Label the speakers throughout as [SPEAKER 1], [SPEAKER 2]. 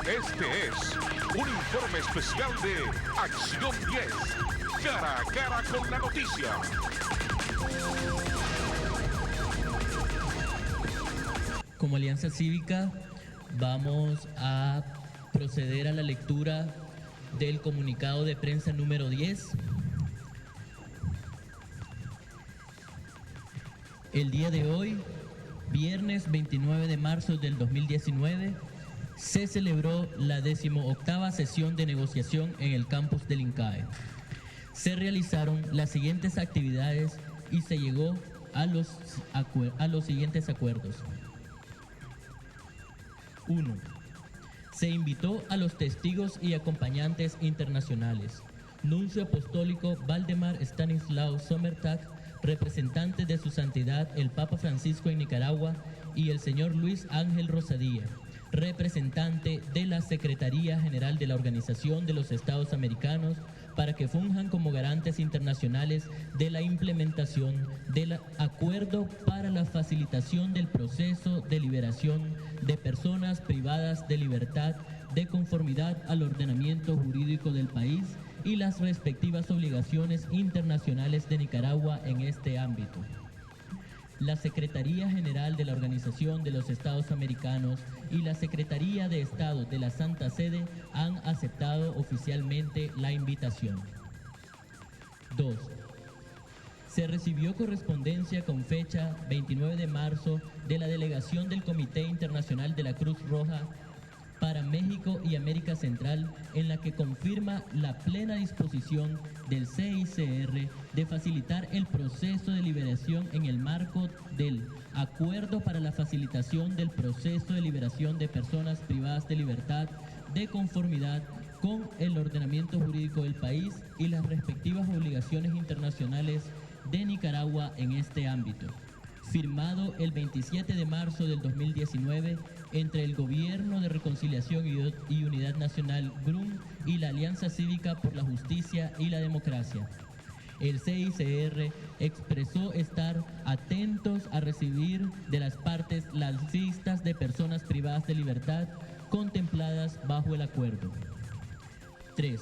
[SPEAKER 1] Este es un informe especial de Acción 10, cara a cara con la noticia.
[SPEAKER 2] Como Alianza Cívica vamos a proceder a la lectura del comunicado de prensa número 10. El día de hoy, viernes 29 de marzo del 2019, se celebró la 18ª sesión de negociación en el campus del INCAE. Se realizaron las siguientes actividades y se llegó a los siguientes acuerdos. 1. Se invitó a los testigos y acompañantes internacionales. Nuncio Apostólico Valdemar Stanislao Sommertag, representante de su santidad el Papa Francisco en Nicaragua, y el señor Luis Ángel Rosadía, representante de la Secretaría General de la Organización de los Estados Americanos, para que funjan como garantes internacionales de la implementación del Acuerdo para la Facilitación del Proceso de Liberación de Personas Privadas de Libertad de conformidad al ordenamiento jurídico del país y las respectivas obligaciones internacionales de Nicaragua en este ámbito. La Secretaría General de la Organización de los Estados Americanos y la Secretaría de Estado de la Santa Sede han aceptado oficialmente la invitación. 2. Se recibió correspondencia con fecha 29 de marzo de la delegación del Comité Internacional de la Cruz Roja para México y América Central, en la que confirma la plena disposición del CICR de facilitar el proceso de liberación en el marco del Acuerdo para la Facilitación del Proceso de Liberación de Personas Privadas de Libertad de conformidad con el ordenamiento jurídico del país y las respectivas obligaciones internacionales de Nicaragua en este ámbito, firmado el 27 de marzo del 2019 entre el Gobierno de Reconciliación y Unidad Nacional GRUN y la Alianza Cívica por la Justicia y la Democracia. El CICR expresó estar atentos a recibir de las partes las listas de personas privadas de libertad contempladas bajo el acuerdo. 3.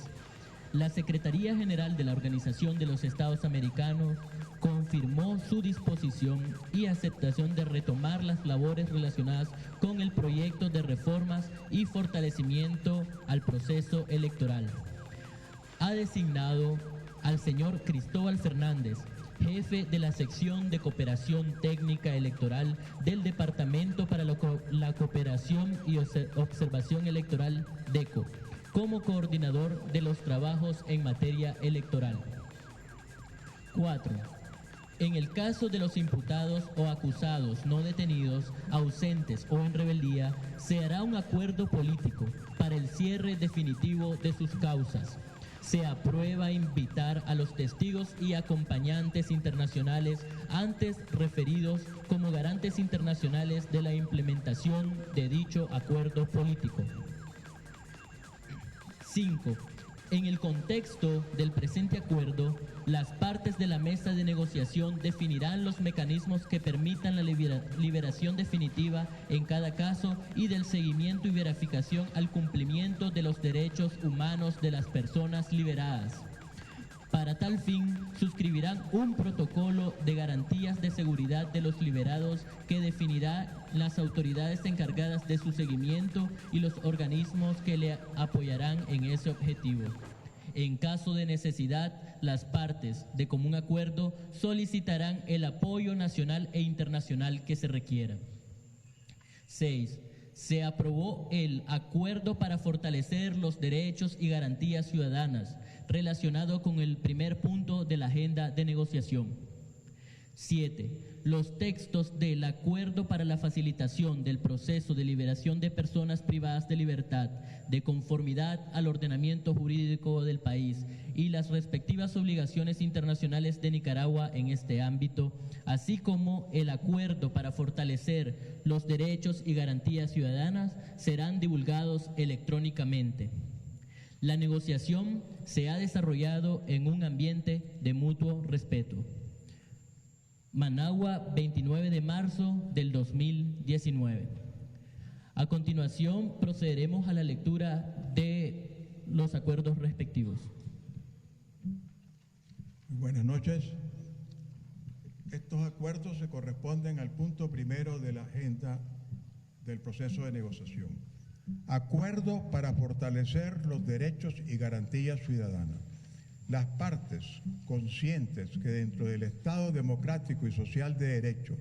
[SPEAKER 2] La Secretaría General de la Organización de los Estados Americanos confirmó su disposición y aceptación de retomar las labores relacionadas con el proyecto de reformas y fortalecimiento al proceso electoral. Ha designado al señor Cristóbal Fernández, jefe de la sección de cooperación técnica electoral del Departamento para la Cooperación y Observación Electoral, DECO, como coordinador de los trabajos en materia electoral. 4. En el caso de los imputados o acusados no detenidos, ausentes o en rebeldía, se hará un acuerdo político para el cierre definitivo de sus causas. Se aprueba invitar a los testigos y acompañantes internacionales antes referidos como garantes internacionales de la implementación de dicho acuerdo político. 5. En el contexto del presente acuerdo, las partes de la mesa de negociación definirán los mecanismos que permitan la liberación definitiva en cada caso y del seguimiento y verificación al cumplimiento de los derechos humanos de las personas liberadas. Para tal fin, suscribirán un protocolo de garantías de seguridad de los liberados que definirá las autoridades encargadas de su seguimiento y los organismos que le apoyarán en ese objetivo. En caso de necesidad, las partes, de común acuerdo, solicitarán el apoyo nacional e internacional que se requiera. 6. Se aprobó el Acuerdo para fortalecer los derechos y garantías ciudadanas, relacionado con el primer punto de la agenda de negociación. 7. Los textos del Acuerdo para la Facilitación del Proceso de Liberación de Personas Privadas de Libertad, de conformidad al ordenamiento jurídico del país y las respectivas obligaciones internacionales de Nicaragua en este ámbito, así como el Acuerdo para fortalecer los derechos y garantías ciudadanas, serán divulgados electrónicamente. La negociación se ha desarrollado en un ambiente de mutuo respeto. Managua, 29 de marzo del 2019. A continuación, procederemos a la lectura de los acuerdos respectivos.
[SPEAKER 3] Buenas noches. Estos acuerdos se corresponden al punto primero de la agenda del proceso de negociación. Acuerdo para fortalecer los derechos y garantías ciudadanas. Las partes, conscientes que dentro del Estado democrático y social de derecho,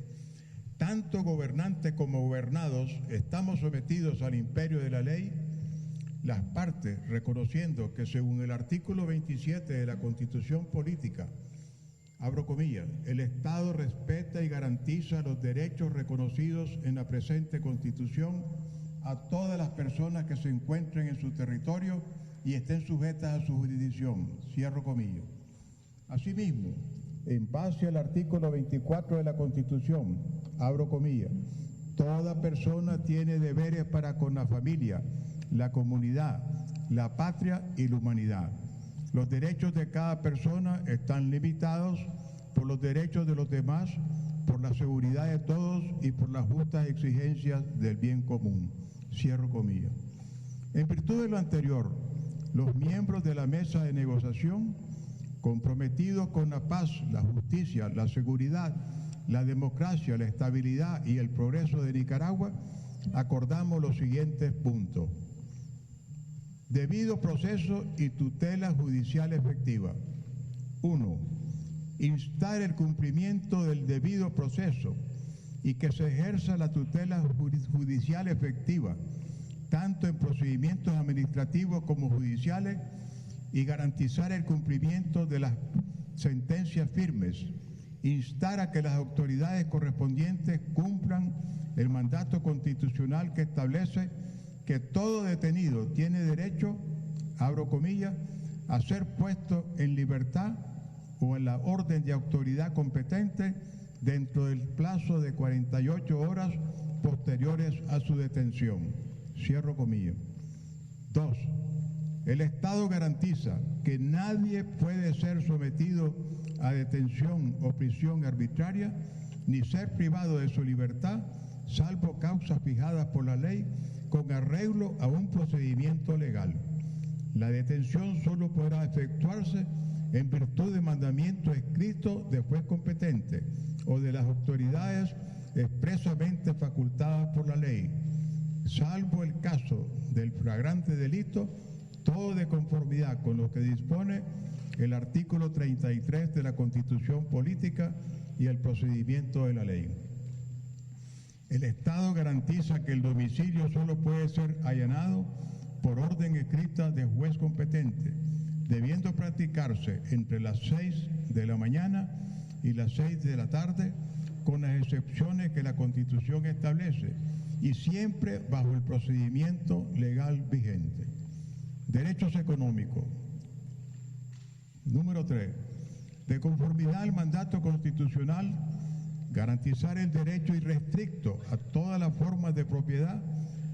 [SPEAKER 3] tanto gobernantes como gobernados, estamos sometidos al imperio de la ley, las partes, reconociendo que según el artículo 27 de la Constitución Política, abro comillas, el Estado respeta y garantiza los derechos reconocidos en la presente Constitución a todas las personas que se encuentren en su territorio y estén sujetas a su jurisdicción, cierro comillas. Asimismo, en base al artículo 24 de la Constitución, abro comillas, toda persona tiene deberes para con la familia, la comunidad, la patria y la humanidad. Los derechos de cada persona están limitados por los derechos de los demás, por la seguridad de todos y por las justas exigencias del bien común. Cierro comillas. En virtud de lo anterior, los miembros de la mesa de negociación, comprometidos con la paz, la justicia, la seguridad, la democracia, la estabilidad y el progreso de Nicaragua, acordamos los siguientes puntos. Debido proceso y tutela judicial efectiva. 1. Instar el cumplimiento del debido proceso y que se ejerza la tutela judicial efectiva, tanto en procedimientos administrativos como judiciales, y garantizar el cumplimiento de las sentencias firmes. Instar a que las autoridades correspondientes cumplan el mandato constitucional que establece que todo detenido tiene derecho, abro comillas, a ser puesto en libertad o en la orden de autoridad competente dentro del plazo de 48 horas posteriores a su detención. Cierro comillas. 2. El Estado garantiza que nadie puede ser sometido a detención o prisión arbitraria ni ser privado de su libertad, salvo causas fijadas por la ley, con arreglo a un procedimiento legal. La detención solo podrá efectuarse en virtud de mandamiento escrito de juez competente o de las autoridades expresamente facultadas por la ley, salvo el caso del flagrante delito, todo de conformidad con lo que dispone el artículo 33 de la Constitución Política y el procedimiento de la ley. El Estado garantiza que el domicilio solo puede ser allanado por orden escrita de juez competente, debiendo practicarse entre las 6 de la mañana y las 6 de la tarde, con las excepciones que la Constitución establece, y siempre bajo el procedimiento legal vigente. Derechos económicos. Número 3. De conformidad al mandato constitucional, garantizar el derecho irrestricto a todas las formas de propiedad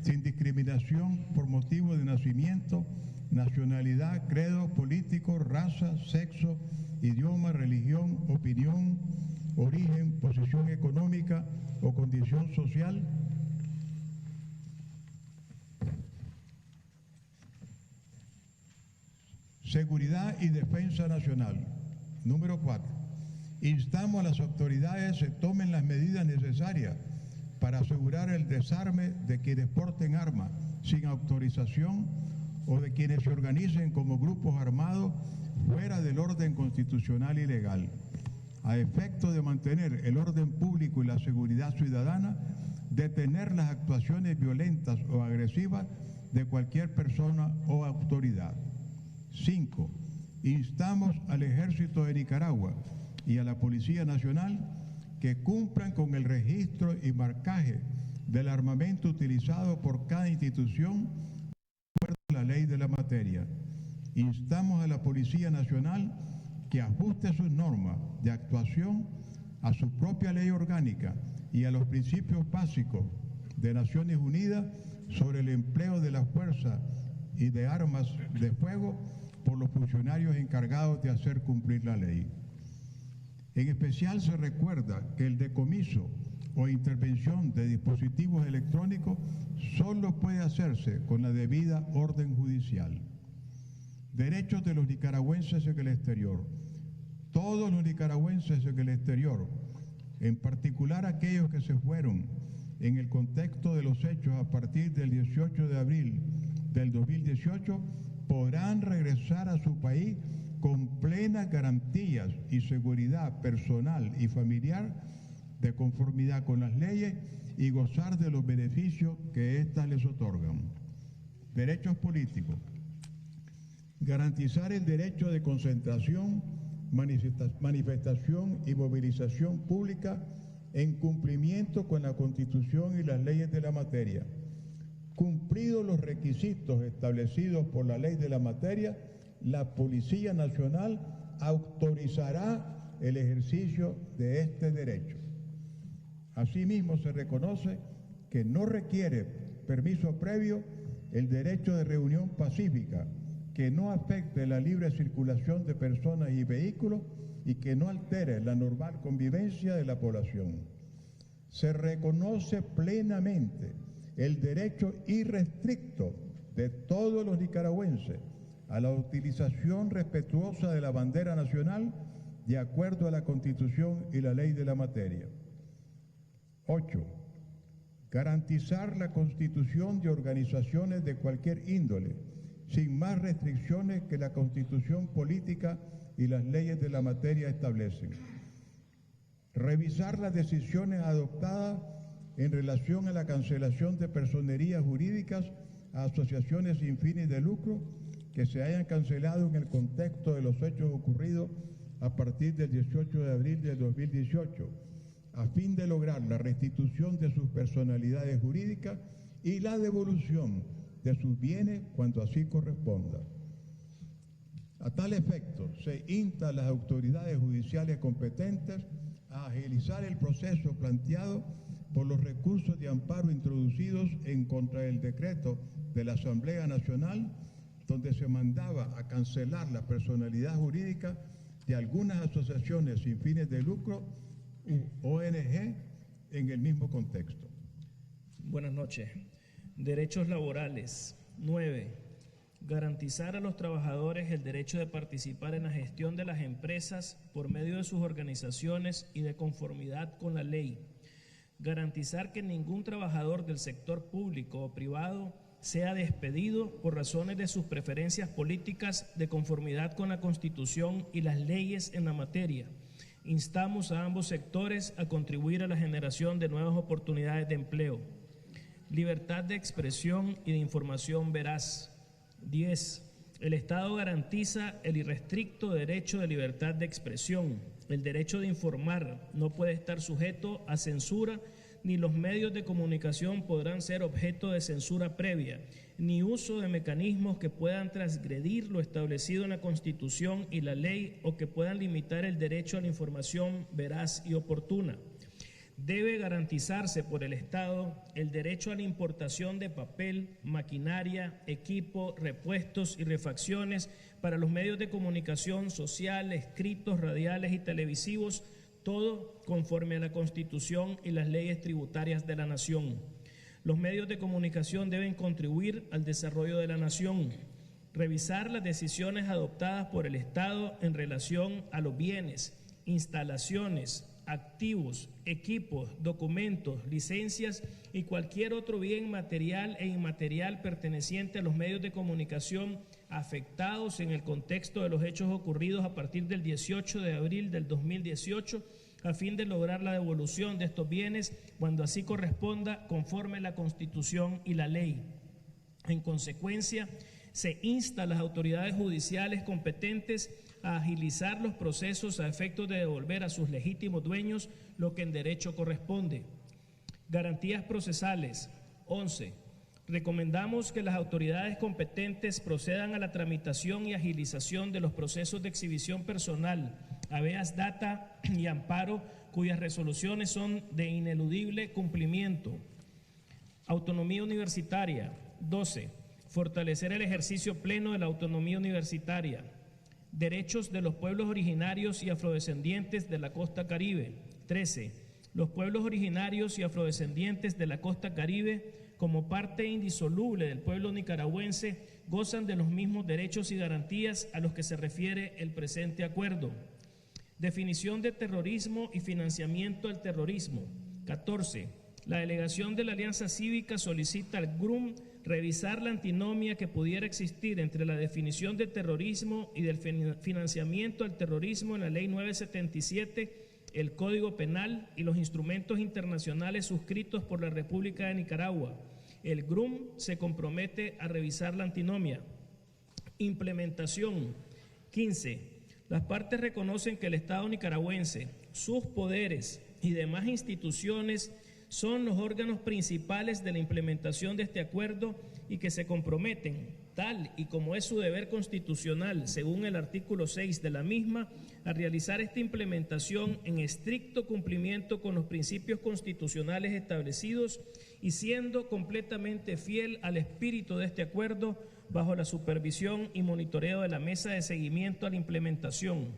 [SPEAKER 3] sin discriminación por motivo de nacimiento, nacionalidad, credo político, raza, sexo, idioma, religión, opinión, origen, posición económica o condición social. Seguridad y defensa nacional. Número 4. Instamos a las autoridades que tomen las medidas necesarias para asegurar el desarme de quienes porten armas sin autorización o de quienes se organicen como grupos armados fuera del orden constitucional y legal, a efecto de mantener el orden público y la seguridad ciudadana, detener las actuaciones violentas o agresivas de cualquier persona o autoridad. 5. Instamos al Ejército de Nicaragua y a la Policía Nacional que cumplan con el registro y marcaje del armamento utilizado por cada institución de acuerdo a la ley de la materia. Instamos a la Policía Nacional que ajuste sus normas de actuación a su propia ley orgánica y a los principios básicos de Naciones Unidas sobre el empleo de la fuerza y de armas de fuego por los funcionarios encargados de hacer cumplir la ley. En especial se recuerda que el decomiso o intervención de dispositivos electrónicos solo puede hacerse con la debida orden judicial. Derechos de los nicaragüenses en el exterior. Todos los nicaragüenses en el exterior, en particular aquellos que se fueron en el contexto de los hechos a partir del 18 de abril del 2018, podrán regresar a su país con plenas garantías y seguridad personal y familiar de conformidad con las leyes y gozar de los beneficios que éstas les otorgan. Derechos políticos. Garantizar el derecho de concentración, manifestación y movilización pública en cumplimiento con la Constitución y las leyes de la materia. Cumplidos los requisitos establecidos por la ley de la materia, la Policía Nacional autorizará el ejercicio de este derecho. Asimismo, se reconoce que no requiere permiso previo el derecho de reunión pacífica, que no afecte la libre circulación de personas y vehículos y que no altere la normal convivencia de la población. Se reconoce plenamente el derecho irrestricto de todos los nicaragüenses a la utilización respetuosa de la bandera nacional de acuerdo a la Constitución y la ley de la materia. 8. Garantizar la constitución de organizaciones de cualquier índole, sin más restricciones que la Constitución política y las leyes de la materia establecen. Revisar las decisiones adoptadas en relación a la cancelación de personerías jurídicas a asociaciones sin fines de lucro que se hayan cancelado en el contexto de los hechos ocurridos a partir del 18 de abril de 2018, a fin de lograr la restitución de sus personalidades jurídicas y la devolución de sus bienes cuando así corresponda. A tal efecto, se insta a las autoridades judiciales competentes a agilizar el proceso planteado por los recursos de amparo introducidos en contra del decreto de la Asamblea Nacional, donde se mandaba a cancelar la personalidad jurídica de algunas asociaciones sin fines de lucro u ONG en el mismo contexto.
[SPEAKER 4] Buenas noches. Derechos laborales. 9. Garantizar a los trabajadores el derecho de participar en la gestión de las empresas por medio de sus organizaciones y de conformidad con la ley. Garantizar que ningún trabajador del sector público o privado sea despedido por razones de sus preferencias políticas de conformidad con la Constitución y las leyes en la materia. Instamos a ambos sectores a contribuir a la generación de nuevas oportunidades de empleo. Libertad de expresión y de información veraz. 10. El Estado garantiza el irrestricto derecho de libertad de expresión. El derecho de informar no puede estar sujeto a censura, ni los medios de comunicación podrán ser objeto de censura previa, ni uso de mecanismos que puedan transgredir lo establecido en la Constitución y la ley o que puedan limitar el derecho a la información veraz y oportuna. Debe garantizarse por el Estado el derecho a la importación de papel, maquinaria, equipo, repuestos y refacciones para los medios de comunicación social, escritos, radiales y televisivos, todo conforme a la Constitución y las leyes tributarias de la Nación. Los medios de comunicación deben contribuir al desarrollo de la Nación. Revisar las decisiones adoptadas por el Estado en relación a los bienes, instalaciones, activos, equipos, documentos, licencias y cualquier otro bien material e inmaterial perteneciente a los medios de comunicación afectados en el contexto de los hechos ocurridos a partir del 18 de abril del 2018, a fin de lograr la devolución de estos bienes cuando así corresponda, conforme a la Constitución y la ley. En consecuencia, se insta a las autoridades judiciales competentes a agilizar los procesos a efectos de devolver a sus legítimos dueños lo que en derecho corresponde. Garantías procesales. 11. Recomendamos que las autoridades competentes procedan a la tramitación y agilización de los procesos de exhibición personal, habeas data y amparo, cuyas resoluciones son de ineludible cumplimiento. Autonomía universitaria. 12. Fortalecer el ejercicio pleno de la autonomía universitaria. Derechos de los pueblos originarios y afrodescendientes de la costa caribe. 13. los pueblos originarios y afrodescendientes de la costa Caribe, como parte indisoluble del pueblo nicaragüense, gozan de los mismos derechos y garantías a los que se refiere el presente acuerdo. Definición de terrorismo y financiamiento al terrorismo. 14. La delegación de la Alianza Cívica solicita al GRUM revisar la antinomia que pudiera existir entre la definición de terrorismo y del financiamiento al terrorismo en la Ley 977, el Código Penal y los instrumentos internacionales suscritos por la República de Nicaragua. El GRUM se compromete a revisar la antinomia. Implementación. 15. Las partes reconocen que el Estado nicaragüense, sus poderes y demás instituciones son los órganos principales de la implementación de este acuerdo y que se comprometen, tal y como es su deber constitucional, según el artículo 6 de la misma, a realizar esta implementación en estricto cumplimiento con los principios constitucionales establecidos y siendo completamente fiel al espíritu de este acuerdo bajo la supervisión y monitoreo de la Mesa de Seguimiento a la Implementación.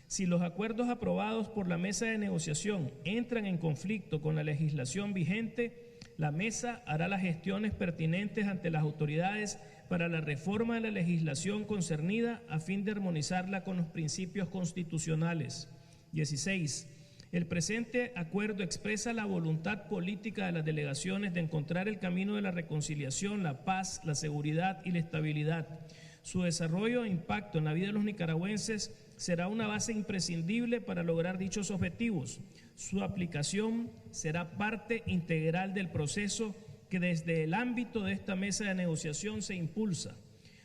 [SPEAKER 4] Si los acuerdos aprobados por la mesa de negociación entran en conflicto con la legislación vigente, la mesa hará las gestiones pertinentes ante las autoridades para la reforma de la legislación concernida a fin de armonizarla con los principios constitucionales. 16. El presente acuerdo expresa la voluntad política de las delegaciones de encontrar el camino de la reconciliación, la paz, la seguridad y la estabilidad. Su desarrollo e impacto en la vida de los nicaragüenses será una base imprescindible para lograr dichos objetivos. Su aplicación será parte integral del proceso que desde el ámbito de esta mesa de negociación se impulsa.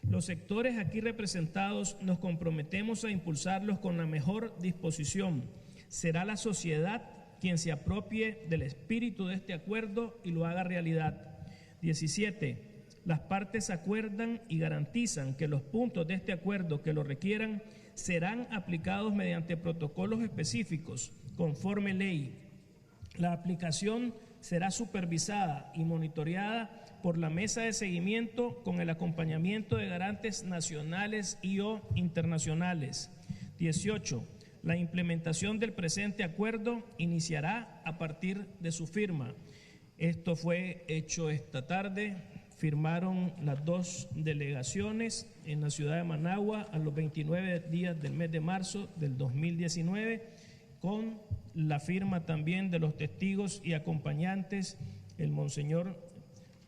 [SPEAKER 4] Los sectores aquí representados nos comprometemos a impulsarlos con la mejor disposición. Será la sociedad quien se apropie del espíritu de este acuerdo y lo haga realidad. 17. Las partes acuerdan y garantizan que los puntos de este acuerdo que lo requieran serán aplicados mediante protocolos específicos, conforme ley. La aplicación será supervisada y monitoreada por la mesa de seguimiento con el acompañamiento de garantes nacionales y/o internacionales. 18. La implementación del presente acuerdo iniciará a partir de su firma. Esto fue hecho esta tarde. Firmaron las dos delegaciones en la ciudad de Managua a los 29 días del mes de marzo del 2019, con la firma también de los testigos y acompañantes, el monseñor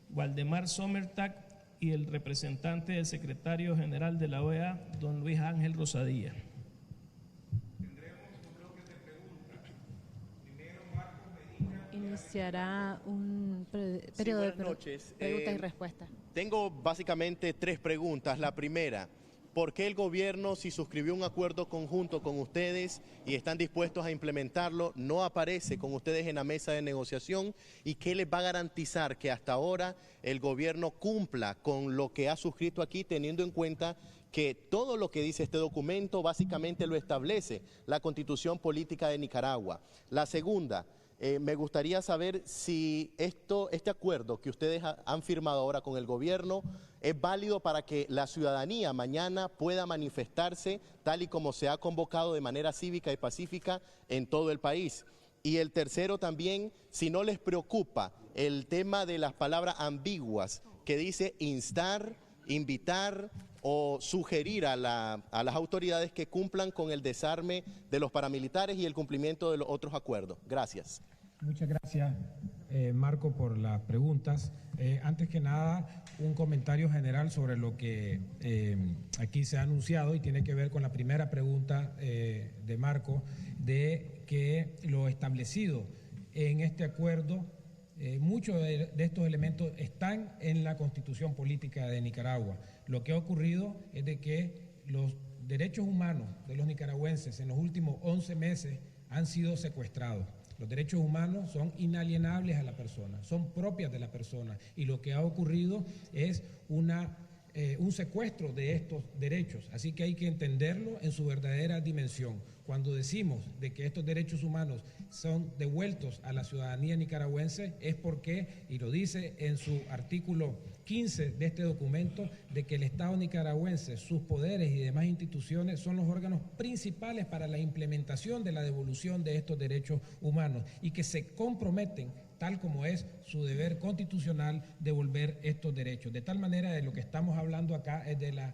[SPEAKER 4] Waldemar Sommertag y el representante del secretario general de la OEA, don Luis Ángel Rosadilla.
[SPEAKER 5] Iniciará un periodo de preguntas y respuestas.
[SPEAKER 6] Tengo básicamente tres preguntas. La primera, ¿por qué el gobierno, si suscribió un acuerdo conjunto con ustedes y están dispuestos a implementarlo, no aparece con ustedes en la mesa de negociación? ¿Y qué les va a garantizar que hasta ahora el gobierno cumpla con lo que ha suscrito aquí, teniendo en cuenta que todo lo que dice este documento básicamente lo establece la Constitución Política de Nicaragua? La segunda, me gustaría saber si este acuerdo que ustedes han firmado ahora con el gobierno es válido para que la ciudadanía mañana pueda manifestarse tal y como se ha convocado de manera cívica y pacífica en todo el país. Y el tercero también, si no les preocupa el tema de las palabras ambiguas que dice instar, invitar o sugerir a las autoridades que cumplan con el desarme de los paramilitares y el cumplimiento de los otros acuerdos. Gracias.
[SPEAKER 7] Muchas gracias, Marco, por las preguntas. Antes que nada, un comentario general sobre lo que aquí se ha anunciado y tiene que ver con la primera pregunta de Marco, de que lo establecido en este acuerdo, muchos de estos elementos están en la Constitución Política de Nicaragua. Lo que ha ocurrido es de que los derechos humanos de los nicaragüenses en los últimos 11 meses han sido secuestrados. Los derechos humanos son inalienables a la persona, son propias de la persona, y lo que ha ocurrido es una un secuestro de estos derechos, así que hay que entenderlo en su verdadera dimensión. Cuando decimos de que estos derechos humanos son devueltos a la ciudadanía nicaragüense es porque, y lo dice en su artículo 15 de este documento, de que el Estado nicaragüense, sus poderes y demás instituciones son los órganos principales para la implementación de la devolución de estos derechos humanos y que se comprometen, tal como es su deber constitucional, devolver estos derechos. De tal manera, de lo que estamos hablando acá es de la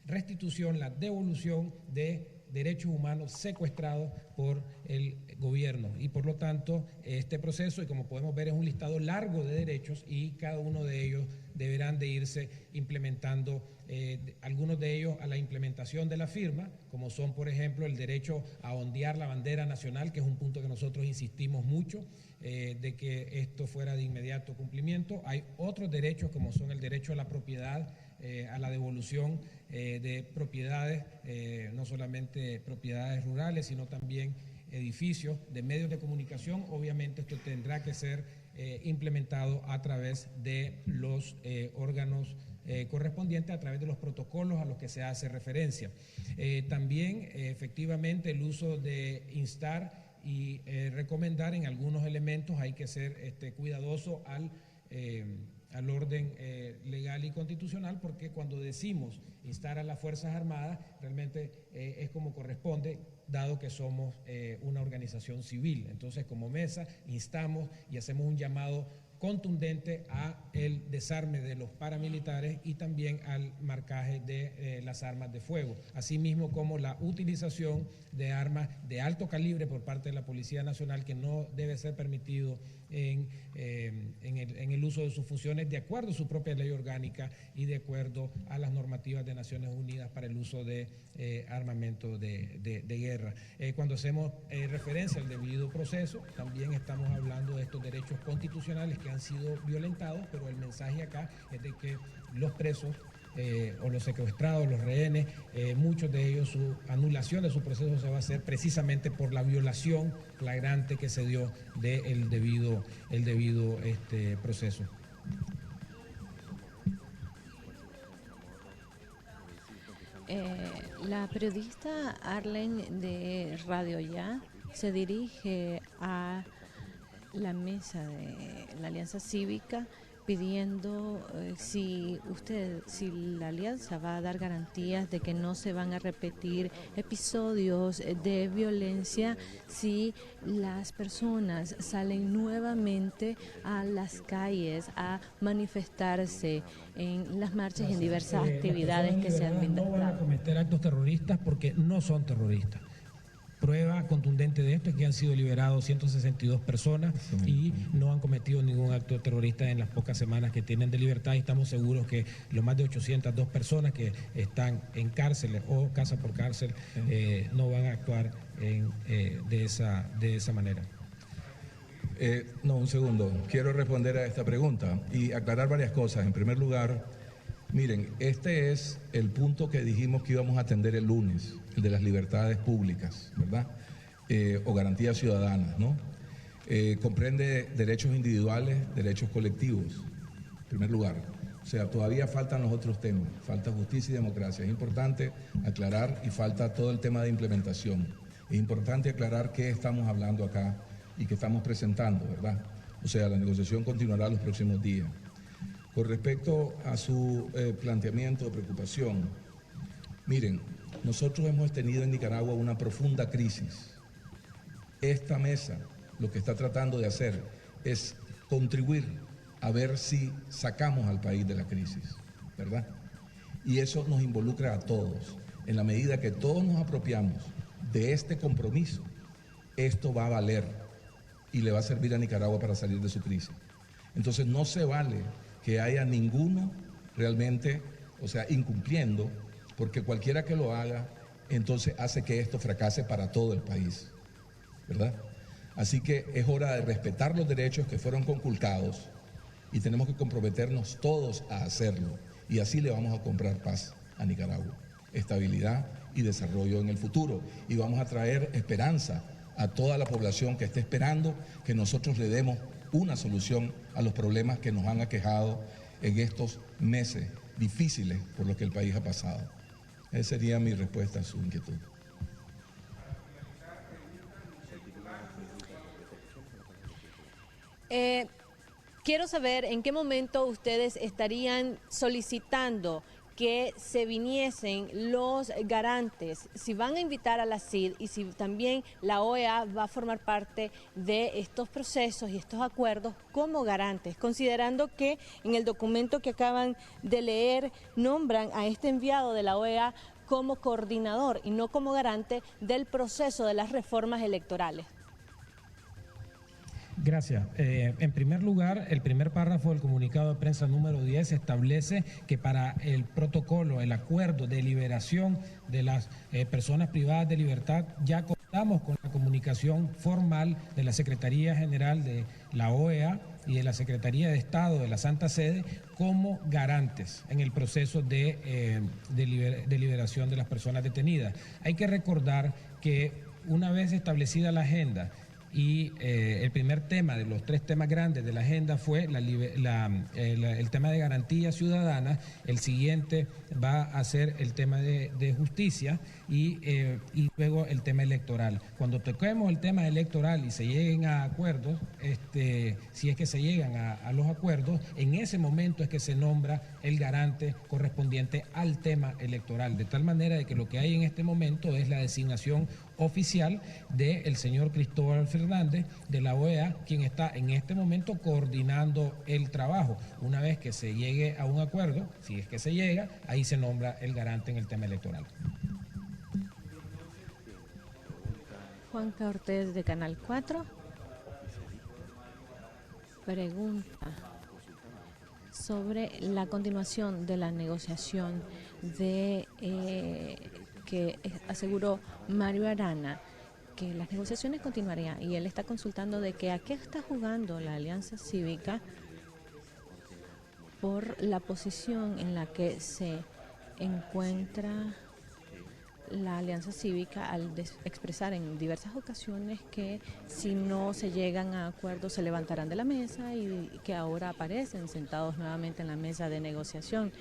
[SPEAKER 7] restitución, la devolución de derechos humanos secuestrados por el gobierno y por lo tanto este proceso, y como podemos ver, es un listado largo de derechos y cada uno de ellos deberán de irse implementando, algunos de ellos a la implementación de la firma, como son por ejemplo el derecho a ondear la bandera nacional, que es un punto que nosotros insistimos mucho, de que esto fuera de inmediato cumplimiento. Hay otros derechos como son el derecho a la propiedad, a la devolución de propiedades, no solamente propiedades rurales, sino también edificios de medios de comunicación. Obviamente esto tendrá que ser implementado a través de los órganos correspondientes, a través de los protocolos a los que se hace referencia. También efectivamente el uso de instar y recomendar en algunos elementos hay que ser cuidadoso al orden legal y constitucional, porque cuando decimos instar a las Fuerzas Armadas, realmente es como corresponde, dado que somos una organización civil. Entonces, como mesa, instamos y hacemos un llamado contundente a el desarme de los paramilitares y también al marcaje de las armas de fuego, asimismo como la utilización de armas de alto calibre por parte de la Policía Nacional, que no debe ser permitido en el uso de sus funciones de acuerdo a su propia ley orgánica y de acuerdo a las normativas de Naciones Unidas para el uso de armamento de guerra. Cuando hacemos referencia al debido proceso, también estamos hablando de estos derechos constitucionales que han sido violentados, pero el mensaje acá es de que los presos o los secuestrados, los rehenes, muchos de ellos, su anulación de su proceso se va a hacer precisamente por la violación flagrante que se dio del debido proceso.
[SPEAKER 5] La periodista Arlen de Radio Ya se dirige a la mesa de la Alianza Cívica pidiendo si la Alianza va a dar garantías de que no se van a repetir episodios de violencia si las personas salen nuevamente a las calles a manifestarse en las marchas y en diversas actividades que se han brindado.
[SPEAKER 7] No van a cometer actos terroristas porque no son terroristas. Prueba contundente de esto es que han sido liberados 162 personas y no han cometido ningún acto terrorista en las pocas semanas que tienen de libertad, y estamos seguros que los más de 802 personas que están en cárceles o casa por cárcel no van a actuar de esa manera.
[SPEAKER 8] Un segundo. Quiero responder a esta pregunta y aclarar varias cosas. En primer lugar, miren, este es el punto que dijimos que íbamos a atender el lunes, el de las libertades públicas, ¿verdad? O garantías ciudadanas, ¿no? Comprende derechos individuales, derechos colectivos, en primer lugar. O sea, todavía faltan los otros temas, falta justicia y democracia. Es importante aclarar y falta todo el tema de implementación. Es importante aclarar qué estamos hablando acá y qué estamos presentando, ¿verdad? O sea, la negociación continuará los próximos días. Con respecto a su planteamiento de preocupación, miren, nosotros hemos tenido en Nicaragua una profunda crisis. Esta mesa lo que está tratando de hacer es contribuir a ver si sacamos al país de la crisis, ¿verdad? Y eso nos involucra a todos. En la medida que todos nos apropiamos de este compromiso, esto va a valer y le va a servir a Nicaragua para salir de su crisis. Entonces no se vale que haya ninguno realmente, o sea, incumpliendo, porque cualquiera que lo haga, entonces hace que esto fracase para todo el país, ¿verdad? Así que es hora de respetar los derechos que fueron conculcados y tenemos que comprometernos todos a hacerlo, y así le vamos a comprar paz a Nicaragua, estabilidad y desarrollo en el futuro, y vamos a traer esperanza a toda la población que esté esperando que nosotros le demos una solución a los problemas que nos han aquejado en estos meses difíciles por los que el país ha pasado. Esa sería mi respuesta a su inquietud.
[SPEAKER 5] Quiero saber en qué momento ustedes estarían solicitando que se viniesen los garantes, si van a invitar a la CID y si también la OEA va a formar parte de estos procesos y estos acuerdos como garantes, considerando que en el documento que acaban de leer nombran a este enviado de la OEA como coordinador y no como garante del proceso de las reformas electorales.
[SPEAKER 7] Gracias. En primer lugar, el primer párrafo del comunicado de prensa número 10 establece que para el protocolo, el acuerdo de liberación de las personas privadas de libertad, ya contamos con la comunicación formal de la Secretaría General de la OEA y de la Secretaría de Estado de la Santa Sede como garantes en el proceso de liberación de las personas detenidas. Hay que recordar que una vez establecida la agenda, y el primer tema de los tres temas grandes de la agenda fue el tema de garantía ciudadana. El siguiente va a ser el tema de justicia y luego el tema electoral. Cuando toquemos el tema electoral y se lleguen a acuerdos, si es que se llegan a los acuerdos, en ese momento es que se nombra el garante correspondiente al tema electoral, de tal manera de que lo que hay en este momento es la designación oficial del señor Cristóbal Fernández de la OEA, quien está en este momento coordinando el trabajo. Una vez que se llegue a un acuerdo, si es que se llega, ahí se nombra el garante en el tema electoral.
[SPEAKER 5] Juanca Ortiz de Canal 4 pregunta sobre la continuación de la negociación de que aseguró Mario Arana que las negociaciones continuarían, y él está consultando de que a qué está jugando la Alianza Cívica por la posición en la que se encuentra la Alianza Cívica al expresar en diversas ocasiones que si no se llegan a acuerdos se levantarán de la mesa, y que ahora aparecen sentados nuevamente en la mesa de negociación.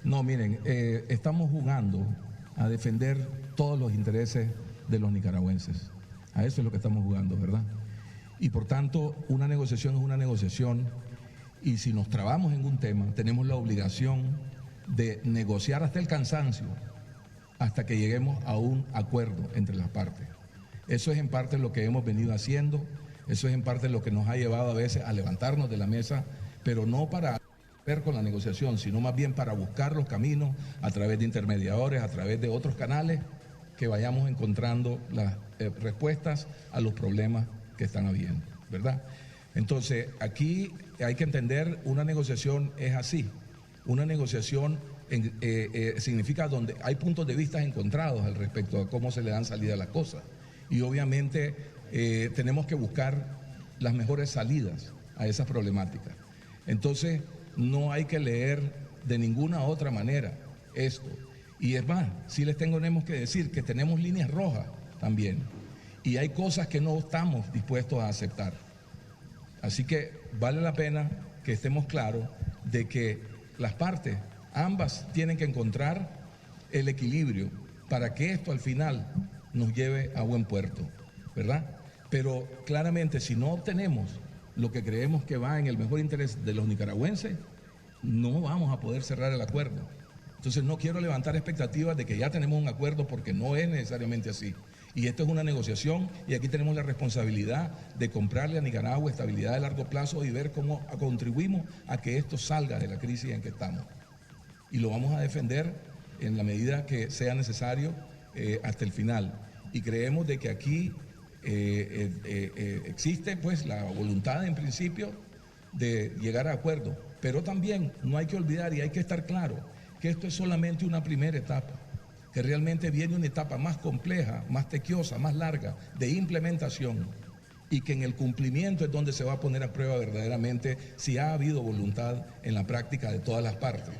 [SPEAKER 8] No, miren, estamos jugando a defender todos los intereses de los nicaragüenses. A eso es lo que estamos jugando, ¿verdad? Y por tanto, una negociación es una negociación, y si nos trabamos en un tema, tenemos la obligación de negociar hasta el cansancio, hasta que lleguemos a un acuerdo entre las partes. Eso es en parte lo que hemos venido haciendo, eso es en parte lo que nos ha llevado a veces a levantarnos de la mesa, pero no para ver con la negociación, sino más bien para buscar los caminos a través de intermediadores, a través de otros canales, que vayamos encontrando las respuestas a los problemas que están habiendo, ¿verdad? Entonces, aquí hay que entender, una negociación es así. Una negociación significa donde hay puntos de vista encontrados al respecto a cómo se le dan salida a las cosas. Y obviamente tenemos que buscar las mejores salidas a esas problemáticas. Entonces, no hay que leer de ninguna otra manera esto. Y es más, sí les tenemos que decir que tenemos líneas rojas también. Y hay cosas que no estamos dispuestos a aceptar. Así que vale la pena que estemos claros de que las partes, ambas, tienen que encontrar el equilibrio para que esto al final nos lleve a buen puerto, ¿verdad? Pero claramente, si no obtenemos lo que creemos que va en el mejor interés de los nicaragüenses, no vamos a poder cerrar el acuerdo. Entonces no quiero levantar expectativas de que ya tenemos un acuerdo, porque no es necesariamente así. Y esto es una negociación, y aquí tenemos la responsabilidad de comprarle a Nicaragua estabilidad de largo plazo y ver cómo contribuimos a que esto salga de la crisis en que estamos. Y lo vamos a defender en la medida que sea necesario hasta el final. Y creemos de que aquí existe pues la voluntad en principio de llegar a acuerdo, pero también no hay que olvidar y hay que estar claro que esto es solamente una primera etapa, que realmente viene una etapa más compleja, más tequiosa, más larga de implementación, y que en el cumplimiento es donde se va a poner a prueba verdaderamente si ha habido voluntad en la práctica de todas las partes.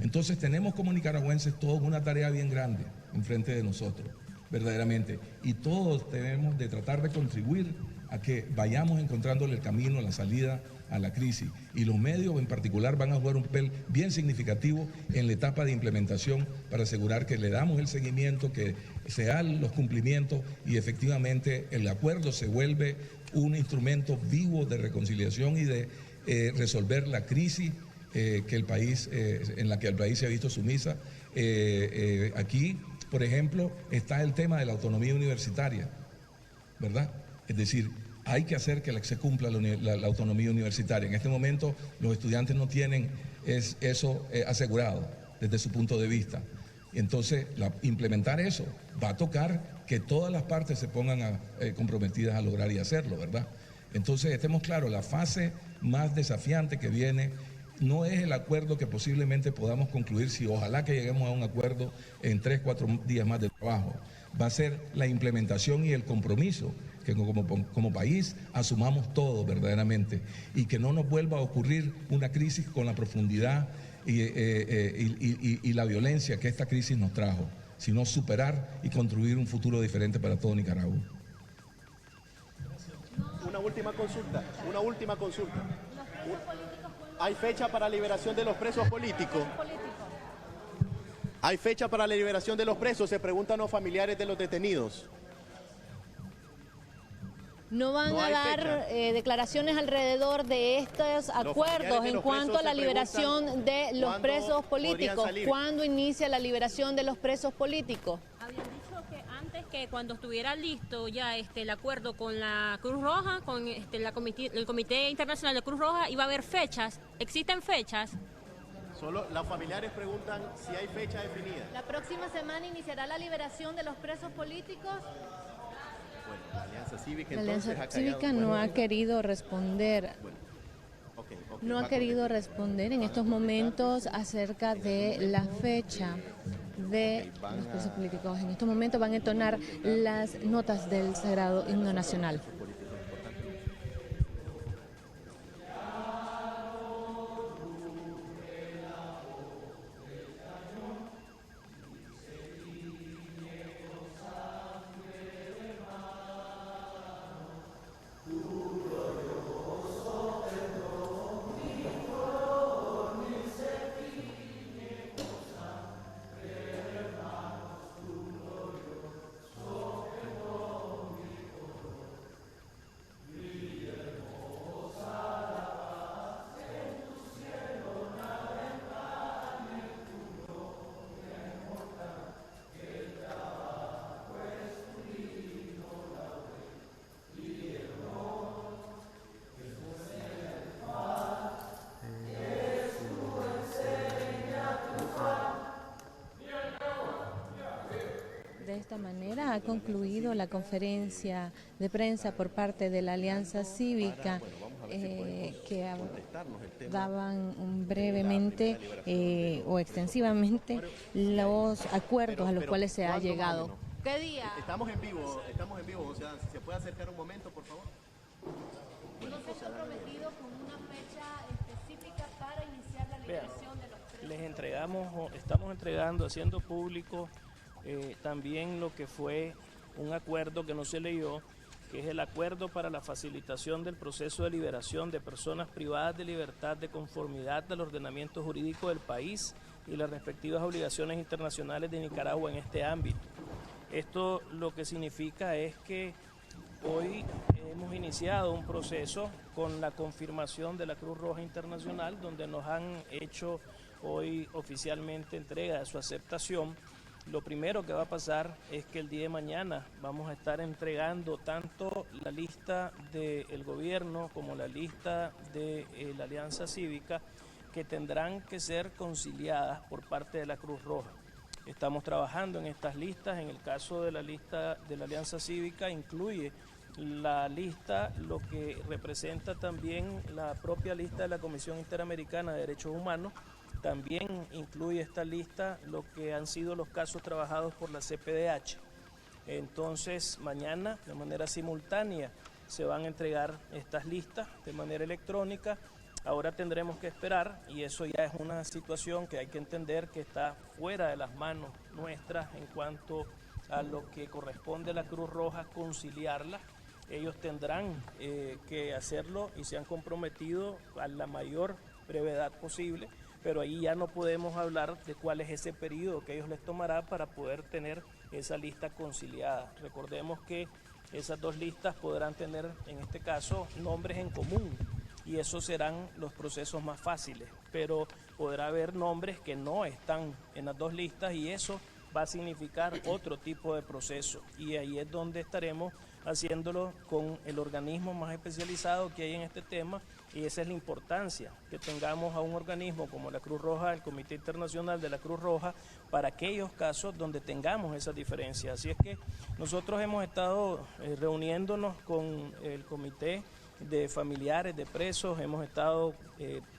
[SPEAKER 8] Entonces tenemos como nicaragüenses todos una tarea bien grande enfrente de nosotros, verdaderamente, y todos tenemos de tratar de contribuir a que vayamos encontrándole el camino, la salida a la crisis, y los medios en particular van a jugar un papel bien significativo en la etapa de implementación para asegurar que le damos el seguimiento, que se dan los cumplimientos y efectivamente el acuerdo se vuelve un instrumento vivo de reconciliación y de resolver la crisis que el país, en la que el país se ha visto sumisa. Aquí, por ejemplo, está el tema de la autonomía universitaria, ¿verdad? Es decir, hay que hacer que se cumpla la autonomía universitaria. En este momento los estudiantes no tienen eso asegurado desde su punto de vista. Entonces, implementar eso va a tocar que todas las partes se pongan comprometidas a lograr y hacerlo, ¿verdad? Entonces, estemos claros, la fase más desafiante que viene no es el acuerdo que posiblemente podamos concluir, si ojalá que lleguemos a un acuerdo en 3-4 días más de trabajo. Va a ser la implementación y el compromiso que como país asumamos todo verdaderamente y que no nos vuelva a ocurrir una crisis con la profundidad y la violencia que esta crisis nos trajo, sino superar y construir un futuro diferente para todo Nicaragua.
[SPEAKER 6] Una última consulta. ¿Hay fecha para la liberación de los presos políticos? ¿Hay fecha para la liberación de los presos? Se preguntan los familiares de los detenidos.
[SPEAKER 9] No van a dar declaraciones alrededor de estos acuerdos en cuanto a la liberación de los presos políticos. ¿Cuándo inicia la liberación de los presos políticos?
[SPEAKER 10] Habían dicho que antes, que cuando estuviera listo ya el acuerdo con la Cruz Roja, con el Comité Internacional de Cruz Roja, iba a haber fechas. ¿Existen fechas?
[SPEAKER 6] Solo los familiares preguntan si hay fecha definida.
[SPEAKER 9] ¿La próxima semana iniciará la liberación de los presos políticos?
[SPEAKER 6] Bueno, la Alianza Cívica,
[SPEAKER 5] La
[SPEAKER 6] entonces,
[SPEAKER 5] Alianza
[SPEAKER 6] ha callado.
[SPEAKER 5] Cívica no ha querido responder. No ha querido responder en estos momentos acerca de la fecha de los presos políticos. En estos momentos van a entonar las notas del Sagrado Himno Nacional. De esta manera ha concluido la conferencia de prensa por parte de la Alianza Cívica que daban brevemente o extensivamente los acuerdos a los cuales se ha llegado.
[SPEAKER 9] ¿Qué día?
[SPEAKER 6] Estamos en vivo, o sea, si se puede acercar un momento, por favor.
[SPEAKER 9] ¿No se ha comprometido con una fecha específica para iniciar la liberación de los presos?
[SPEAKER 4] Estamos entregando, haciendo público también lo que fue un acuerdo que no se leyó, que es el acuerdo para la facilitación del proceso de liberación de personas privadas de libertad de conformidad al ordenamiento jurídico del país y las respectivas obligaciones internacionales de Nicaragua en este ámbito. Esto lo que significa es que hoy hemos iniciado un proceso con la confirmación de la Cruz Roja Internacional, donde nos han hecho hoy oficialmente entrega de su aceptación. Lo primero que va a pasar es que el día de mañana vamos a estar entregando tanto la lista del gobierno como la lista de la Alianza Cívica, que tendrán que ser conciliadas por parte de la Cruz Roja. Estamos trabajando en estas listas. En el caso de la lista de la Alianza Cívica incluye la lista, lo que representa también la propia lista de la Comisión Interamericana de Derechos Humanos. También incluye esta lista lo que han sido los casos trabajados por la CPDH. Entonces, mañana, de manera simultánea, se van a entregar estas listas de manera electrónica. Ahora tendremos que esperar, y eso ya es una situación que hay que entender que está fuera de las manos nuestras en cuanto a lo que corresponde a la Cruz Roja conciliarla. Ellos tendrán que hacerlo y se han comprometido a la mayor brevedad posible, pero ahí ya no podemos hablar de cuál es ese periodo que ellos les tomará para poder tener esa lista conciliada. Recordemos que esas dos listas podrán tener, en este caso, nombres en común, y esos serán los procesos más fáciles, pero podrá haber nombres que no están en las dos listas y eso va a significar otro tipo de proceso, y ahí es donde estaremos haciéndolo con el organismo más especializado que hay en este tema, y esa es la importancia, que tengamos a un organismo como la Cruz Roja, el Comité Internacional de la Cruz Roja, para aquellos casos donde tengamos esas diferencias. Así es que nosotros hemos estado reuniéndonos con el Comité de familiares de presos, hemos estado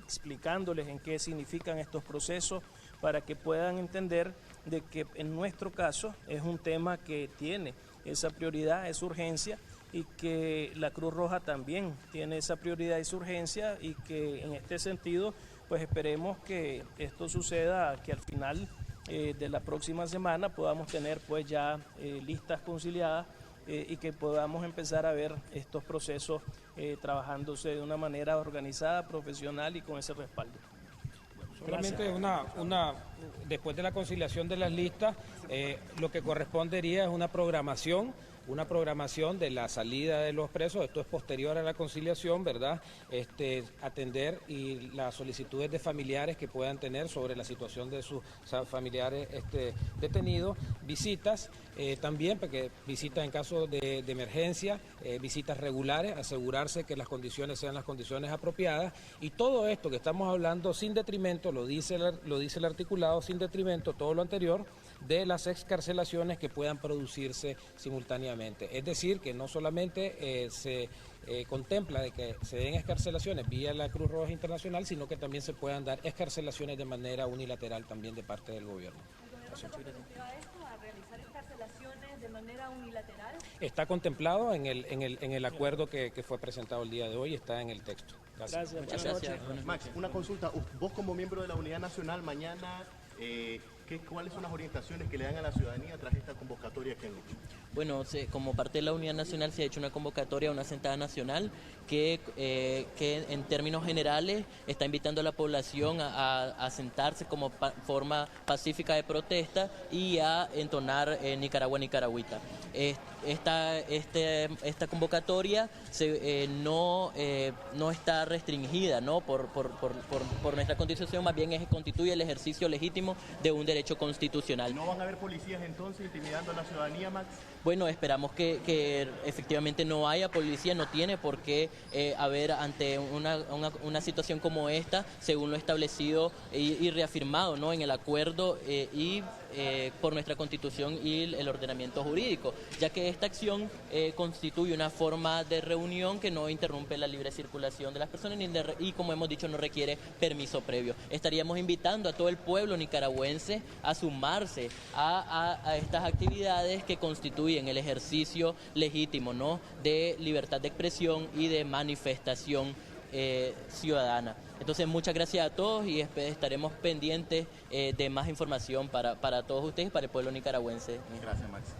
[SPEAKER 4] explicándoles en qué significan estos procesos para que puedan entender de que en nuestro caso es un tema que tiene esa prioridad, esa urgencia, y que la Cruz Roja también tiene esa prioridad y esa urgencia, y que en este sentido pues esperemos que esto suceda, que al final de la próxima semana podamos tener pues ya listas conciliadas y que podamos empezar a ver estos procesos trabajándose de una manera organizada, profesional y con ese respaldo.
[SPEAKER 7] Solamente después de la conciliación de las listas, lo que correspondería es una programación de la salida de los presos. Esto es posterior a la conciliación, ¿verdad? Atender y las solicitudes de familiares que puedan tener sobre la situación de sus familiares detenidos, visitas también, porque visitas en caso de emergencia, visitas regulares, asegurarse que las condiciones sean las condiciones apropiadas, y todo esto que estamos hablando sin detrimento, lo dice el articulado, sin detrimento todo lo anterior, de las excarcelaciones que puedan producirse simultáneamente. Es decir, que no solamente se contempla de que se den excarcelaciones vía la Cruz Roja Internacional, sino que también se puedan dar excarcelaciones de manera unilateral también de parte del gobierno.
[SPEAKER 11] ¿Realizar excarcelaciones de manera unilateral?
[SPEAKER 7] Está contemplado en el acuerdo que fue presentado el día de hoy, está en el texto. Gracias.
[SPEAKER 6] Muchas gracias. Max, una consulta. Vos como miembro de la Unidad Nacional, mañana, ¿cuáles son las orientaciones que le dan a la ciudadanía tras esta convocatoria que han hecho?
[SPEAKER 2] Bueno, como parte de la Unidad Nacional se ha hecho una convocatoria a una sentada nacional que en términos generales está invitando a la población a sentarse como forma pacífica de protesta y a entonar Nicaragua Nicaragüita. Esta convocatoria no está restringida, ¿no? por nuestra constitución, más bien constituye el ejercicio legítimo de un derecho constitucional.
[SPEAKER 6] ¿No van a haber policías entonces intimidando a la ciudadanía, Max?
[SPEAKER 2] Bueno, esperamos que efectivamente no haya policía, no tiene por qué haber ante una situación como esta, según lo establecido y reafirmado, ¿no? En el acuerdo y por nuestra Constitución y el ordenamiento jurídico, ya que esta acción constituye una forma de reunión que no interrumpe la libre circulación de las personas y, como hemos dicho, no requiere permiso previo. Estaríamos invitando a todo el pueblo nicaragüense a sumarse a estas actividades que constituyen el ejercicio legítimo, ¿no? De libertad de expresión y de manifestación ciudadana. Entonces, muchas gracias a todos y estaremos pendientes de más información para todos ustedes, para el pueblo nicaragüense.
[SPEAKER 6] Gracias, Max.